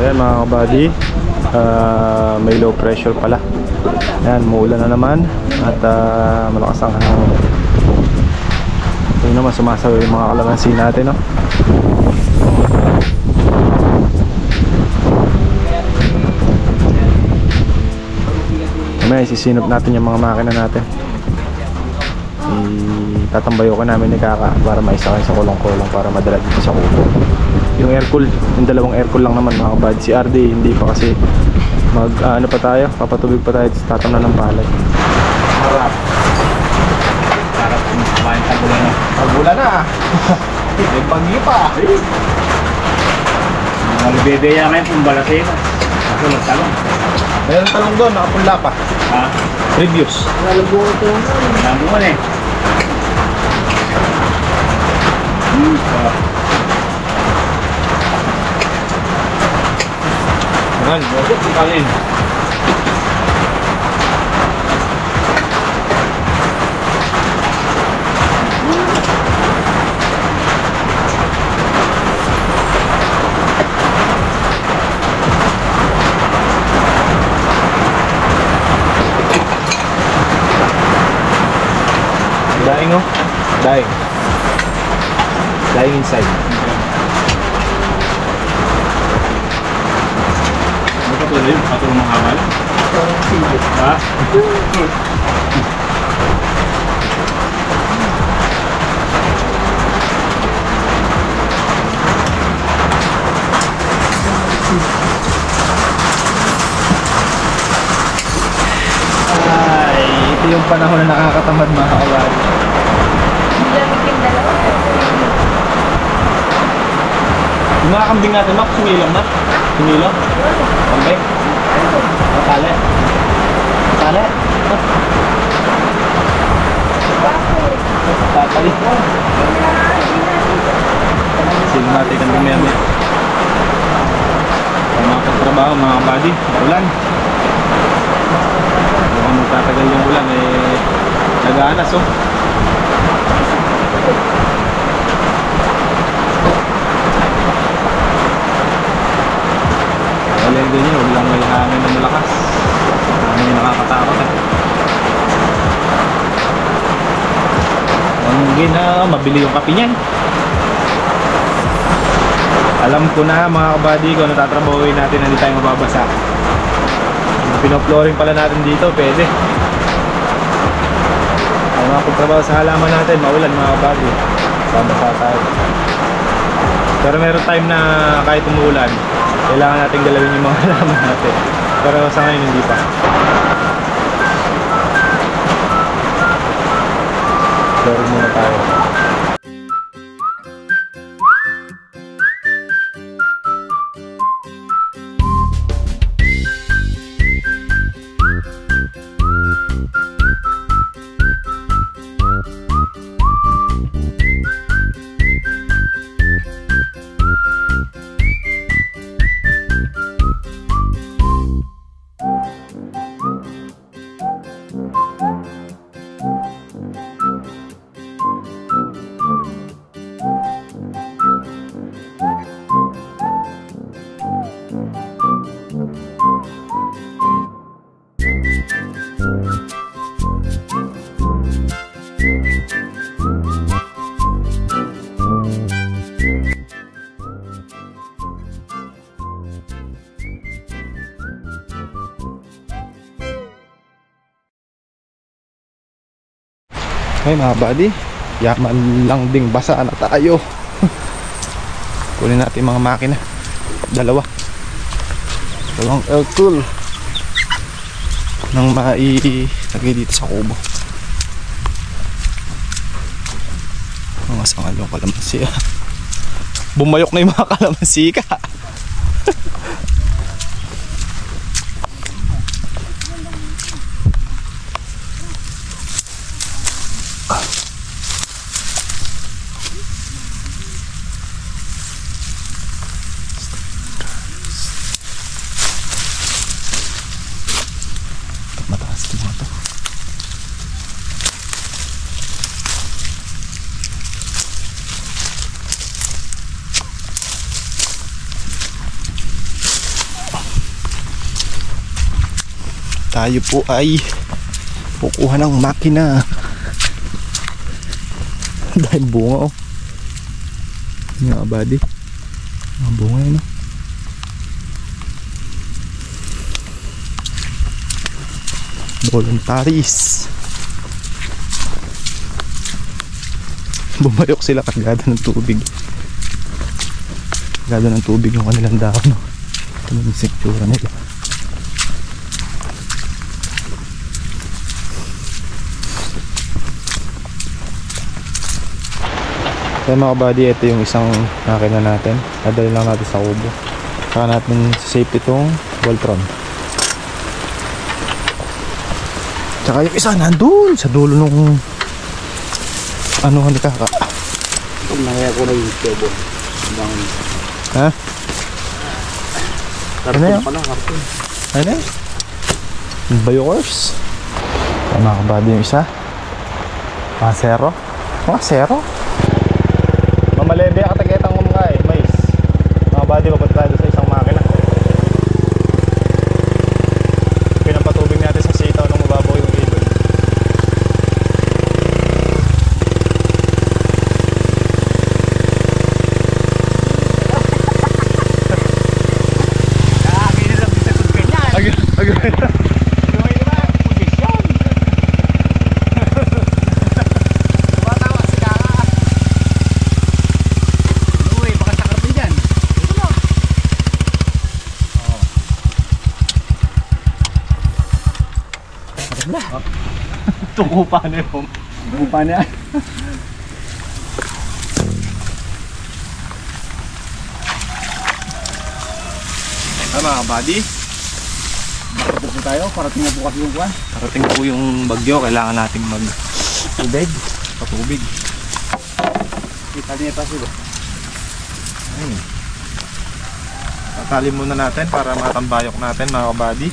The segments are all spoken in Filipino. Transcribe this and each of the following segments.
ayan mga kabady, may low pressure pala. Ayan, muulan na naman at malakas ang hangin. Yun naman, sumasaw yung mga kalamansi natin, no? May sisinop natin yung mga makina natin. Tatambayo ko namin ni Kaka para maisakay sa kulong-kulong para madala dito sa kubo. Yung air-cool, yung dalawang air-cool lang naman mga kabady. Si RD hindi pa kasi ano pa tayo, papatubig pa tayo, tatamnan ng palay. Harap. Harap kung kumain tagulan na. Tagulan na. May bagyo pa. Nalibebeya ngayon kung balasero. Ako nagtalong. Mayroon talong doon, nakapunla pa. Ha? Reviews. Nalabungan ito. Nabungan eh. Ayan, bakit ikanin? Daing, oh. Daing. Daing inside. Ano pa tuloy? Patulong mga habal? Ha? Ay, ito yung panahon na nakakatamad mga kabady. Yung mga kambing natin, Mac, sumilang na? Sumilang? Kambing? Matali? Matali? Tatali? Sino natin kambing meron yan? Ang mga pagtrabaho, mga kabady, ulan. Kung magtatagal yung ulan, eh, nag-aanas, oh. Walang ganyan, huwag lang may hangin na malakas. Hangin yung nakakatakot, eh. Ang mabili yung kape niyan. Alam ko na mga kabady ko, natatrabahuin natin na hindi tayo mababasa. Pinoflooring pala natin dito, pwede. Ang mga pagtrabaho sa halaman natin, maulan mga kabady. Babasa tayo. Pero meron time na kahit umuulan, kailangan natin galawin yung mga halaman natin. Pero sa ngayon hindi pa. Flooring muna tayo. Okay mga buddy, yaman lang ding basa na tayo. Kunin natin mga makina. Dalawang air-cool nang mailagay dito sa kubo. Mga sangal yung kalamansi. Bumayok na yung mga kalamansi ka. Tayo po ay kukuha ng makina. Dahil bunga oh. Yung mga buddy. Mga bunga yun oh. Voluntaries. Bumayok sila kagada ng tubig. Kagada ng tubig yung kanilang dahon no? Ito yung sektura nila. Kaya mga buddy, ito yung isang makina natin. Nadali lang natin sa kubo. Saka natin sa safety itong Voltron. Tsaka yung isa nandun sa dulo nung ano ni kaka. Nangaya ko na yung tubo. Ha? Ano yun? Karton. Ano yun? Bayokers. Kaya mga kabady yung isa. Mga zero. Mga zero. Mamalebe ang katagetang mga mais. Mga body, papunta tayo sa isang makina. Pinapatubig natin sa sitaw nung mababaw yung ilog. Tungkupa na yun. Tungkupa na yan. Mga buddy, Tapos na tayo, parating na bukas yung buwan. parating po yung bagyo. Kailangan nating mag-tubig. Patubig. Kita niya pa sila. Ayun. Tatali muna natin para matambayok natin mga kabady.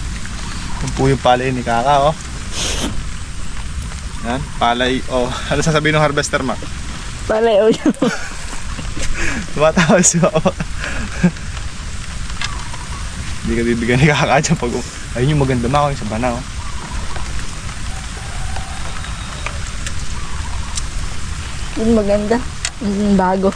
Yung po yung palay ni Kaka oh. Yan, palay oh. Ano sasabihin ng harvester, Mac? Palay o yun. Tumatawa si Papa. Hindi ka bibigyan ni Kaka dyan pag ayun yung maganda Mac, yung sa banaw. Yung maganda. Yung bago.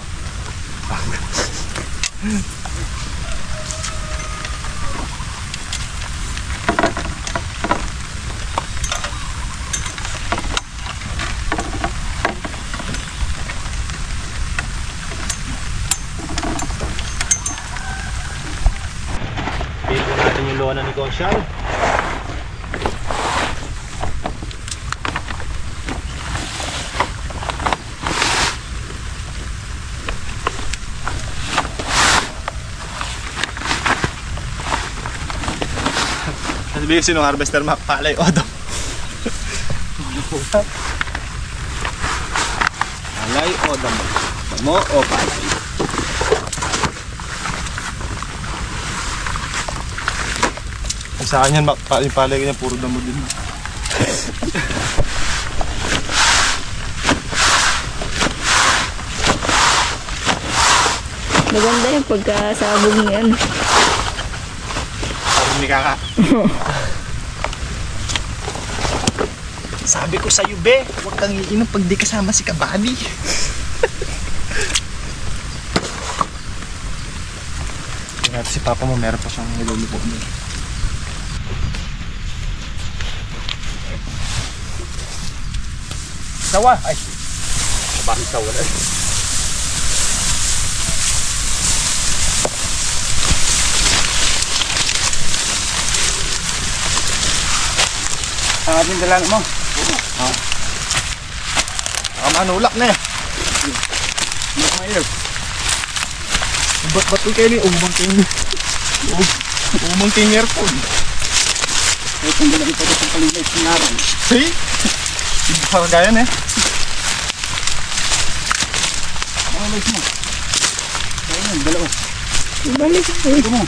Pili natin yung lona ni Gonsyal. Sabihin sino harvester Mac? Palay Odo. Alay o damo. Damo o palay. Sa kanya yung palay kanya puro damo din. Maganda yung pagkasabog niyan. Sabi ni Kaka. Sabi ko sa'yo be, huwag kang iinom pag di kasama si Kabady. Tingnan si Papa mo, meron pa siyang nilulupo doon. Sawa! Ay! Bakit sawa na? Ang ating dalang mo. Manulak na eh. Mas mail. Ba't kayo ni umang king aircon? Ay, kung dalang ito sa kalimay sinaran. See? Hindi pa kagayan eh. Ano mo? Kaya yan, dalawa. Balik. Ito mo.